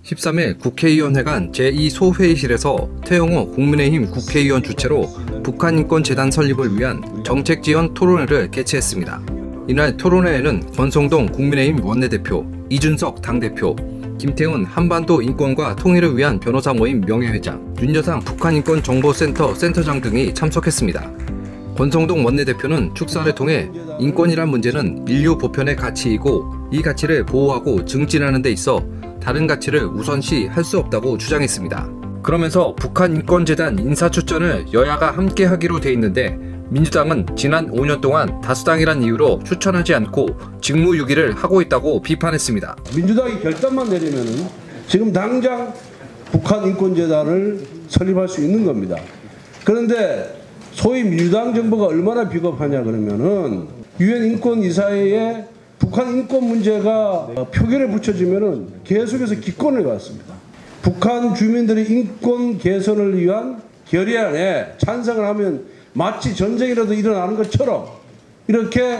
13일 국회의원회관 제2소회의실에서 태영호 국민의힘 국회의원 주최로 북한인권재단 설립을 위한 정책지원 토론회를 개최했습니다. 이날 토론회에는 권성동 국민의힘 원내대표, 이준석 당대표, 김태훈 한반도 인권과 통일을 위한 변호사 모임 명예회장, 윤여상 북한인권정보센터 센터장 등이 참석했습니다. 권성동 원내대표는 축사를 통해 인권이란 문제는 인류 보편의 가치이고 이 가치를 보호하고 증진하는 데 있어 다른 가치를 우선시할 수 없다고 주장했습니다. 그러면서 북한인권재단 인사추천을 여야가 함께 하기로 돼 있는데 민주당은 지난 5년 동안 다수당이란 이유로 추천하지 않고 직무유기를 하고 있다고 비판했습니다. 민주당이 결단만 내리면은 지금 당장 북한인권재단을 설립할 수 있는 겁니다. 그런데 소위 민주당 정부가 얼마나 비겁하냐 그러면은 유엔 인권이사회에 북한 인권 문제가 표결에 붙여지면은 계속해서 기권을 갖습니다. 북한 주민들의 인권 개선을 위한 결의안에 찬성을 하면 마치 전쟁이라도 일어나는 것처럼 이렇게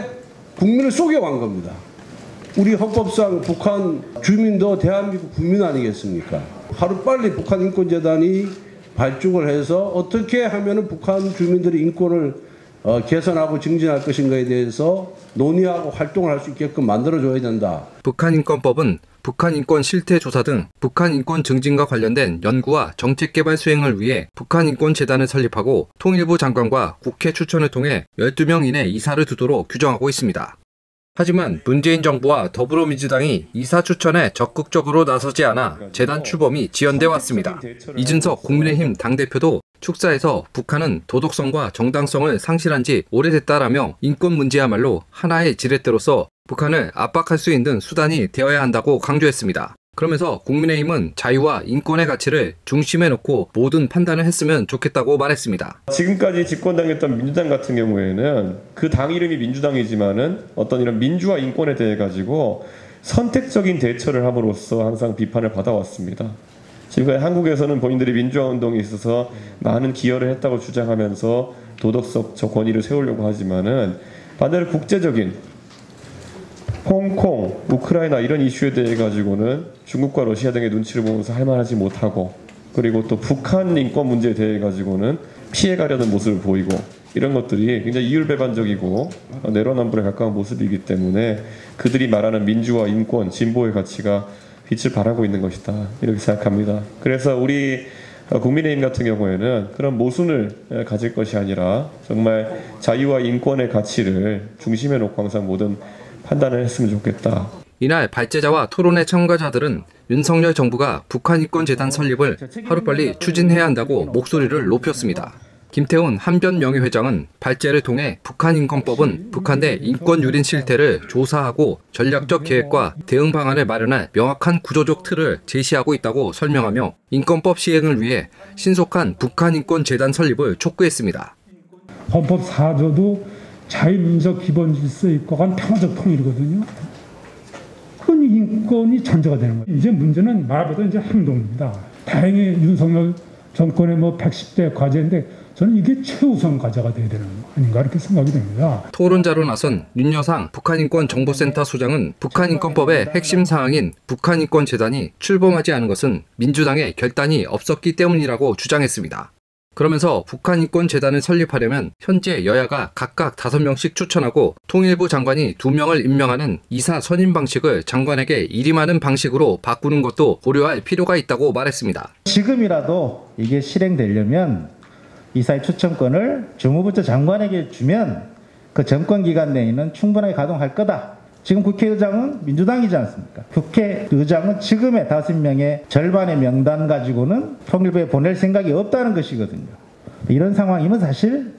국민을 속여간 겁니다. 우리 헌법상 북한 주민도 대한민국 국민 아니겠습니까? 하루빨리 북한인권재단이 발족을 해서 어떻게 하면 북한 주민들의 인권을 개선하고 증진할 것인가에 대해서 논의하고 활동을 할 수 있게끔 만들어줘야 된다. 북한인권법은 북한인권 실태조사 등 북한인권 증진과 관련된 연구와 정책개발 수행을 위해 북한인권재단을 설립하고 통일부 장관과 국회 추천을 통해 12명 이내 이사를 두도록 규정하고 있습니다. 하지만 문재인 정부와 더불어민주당이 이사 추천에 적극적으로 나서지 않아 재단 출범이 지연돼 왔습니다. 이준석 국민의힘 당대표도 축사에서 북한은 도덕성과 정당성을 상실한 지 오래됐다라며 인권 문제야말로 하나의 지렛대로서 북한을 압박할 수 있는 수단이 되어야 한다고 강조했습니다. 그러면서 국민의힘은 자유와 인권의 가치를 중심에 놓고 모든 판단을 했으면 좋겠다고 말했습니다. 지금까지 집권당이었던 민주당 같은 경우에는 그 당 이름이 민주당이지만은 어떤 이런 민주화 인권에 대해 가지고 선택적인 대처를 함으로써 항상 비판을 받아왔습니다. 지금까지 한국에서는 본인들이 민주화 운동에 있어서 많은 기여를 했다고 주장하면서 도덕적 권위를 세우려고 하지만은 반대로 국제적인 홍콩, 우크라이나 이런 이슈에 대해 가지고는 중국과 러시아 등의 눈치를 보면서 할 만하지 못하고 그리고 또 북한 인권 문제에 대해 가지고는 피해가려는 모습을 보이고 이런 것들이 굉장히 이율배반적이고 내로남불에 가까운 모습이기 때문에 그들이 말하는 민주화, 인권, 진보의 가치가 빛을 발하고 있는 것이다 이렇게 생각합니다. 그래서 우리 국민의힘 같은 경우에는 그런 모순을 가질 것이 아니라 정말 자유와 인권의 가치를 중심에 놓고 항상 모든 판단을 했으면 좋겠다. 이날 발제자와 토론회 참가자들은 윤석열 정부가 북한인권재단 설립을 하루빨리 추진해야 한다고 목소리를 높였습니다. 김태훈 한변 명예회장은 발제를 통해 북한인권법은 북한 내 인권 유린 실태를 조사하고 전략적 계획과 대응 방안을 마련할 명확한 구조적 틀을 제시하고 있다고 설명하며 인권법 시행을 위해 신속한 북한인권재단 설립을 촉구했습니다. 헌법 4조도 자유민주적 기본 질서 입각한 평화적 통일이거든요. 그건 인권이 전제가 되는 거예요. 이제 문제는 말보다 이제 행동입니다. 다행히 윤석열 정권의 110대 과제인데 저는 이게 최우선 과제가 돼야 되는 거 아닌가 이렇게 생각이 됩니다. 토론자로 나선 윤여상 북한인권정보센터 소장은 북한인권법의 핵심 사항인 북한인권재단이 출범하지 않은 것은 민주당의 결단이 없었기 때문이라고 주장했습니다. 그러면서 북한인권재단을 설립하려면 현재 여야가 각각 5명씩 추천하고 통일부 장관이 2명을 임명하는 이사 선임 방식을 장관에게 일임하는 방식으로 바꾸는 것도 고려할 필요가 있다고 말했습니다. 지금이라도 이게 실행되려면 이사의 추천권을 주무부처 장관에게 주면 그 정권 기간 내에는 충분하게 가동할 거다. 지금 국회의장은 민주당이지 않습니까? 국회의장은 지금의 5명의 절반의 명단 가지고는 통일부에 보낼 생각이 없다는 것이거든요. 이런 상황이면 사실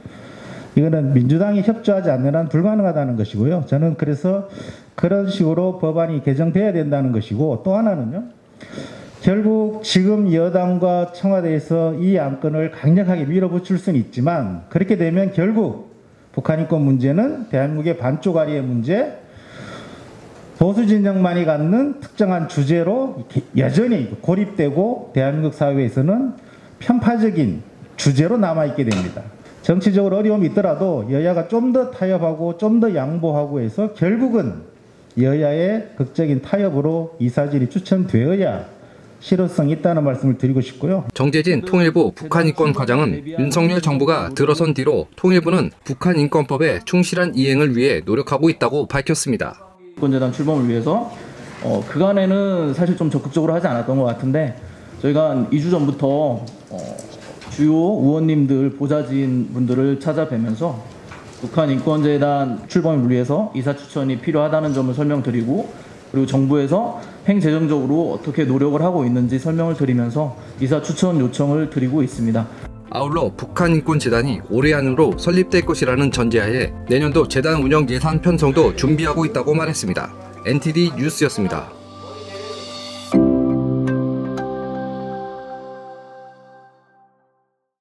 이거는 민주당이 협조하지 않는 한 불가능하다는 것이고요. 저는 그래서 그런 식으로 법안이 개정돼야 된다는 것이고 또 하나는요. 결국 지금 여당과 청와대에서 이 안건을 강력하게 밀어붙일 수는 있지만 그렇게 되면 결국 북한인권 문제는 대한민국의 반쪽아리의 문제 보수 진영만이 갖는 특정한 주제로 여전히 고립되고 대한민국 사회에서는 편파적인 주제로 남아있게 됩니다. 정치적으로 어려움이 있더라도 여야가 좀 더 타협하고 좀 더 양보하고 해서 결국은 여야의 극적인 타협으로 이사진이 추천되어야 실효성이 있다는 말씀을 드리고 싶고요. 정재진 통일부 북한인권과장은 윤석열 정부가 들어선 뒤로 통일부는 북한인권법의 충실한 이행을 위해 노력하고 있다고 밝혔습니다. 인권재단 출범을 위해서 그간에는 사실 좀 적극적으로 하지 않았던 것 같은데 저희가 한 2주 전부터 주요 의원님들, 보좌진 분들을 찾아뵈면서 북한인권재단 출범을 위해서 이사 추천이 필요하다는 점을 설명드리고 그리고 정부에서 행재정적으로 어떻게 노력을 하고 있는지 설명을 드리면서 이사 추천 요청을 드리고 있습니다. 아울러 북한인권재단이 올해 안으로 설립될 것이라는 전제하에 내년도 재단 운영 예산 편성도 준비하고 있다고 말했습니다. NTD 뉴스였습니다.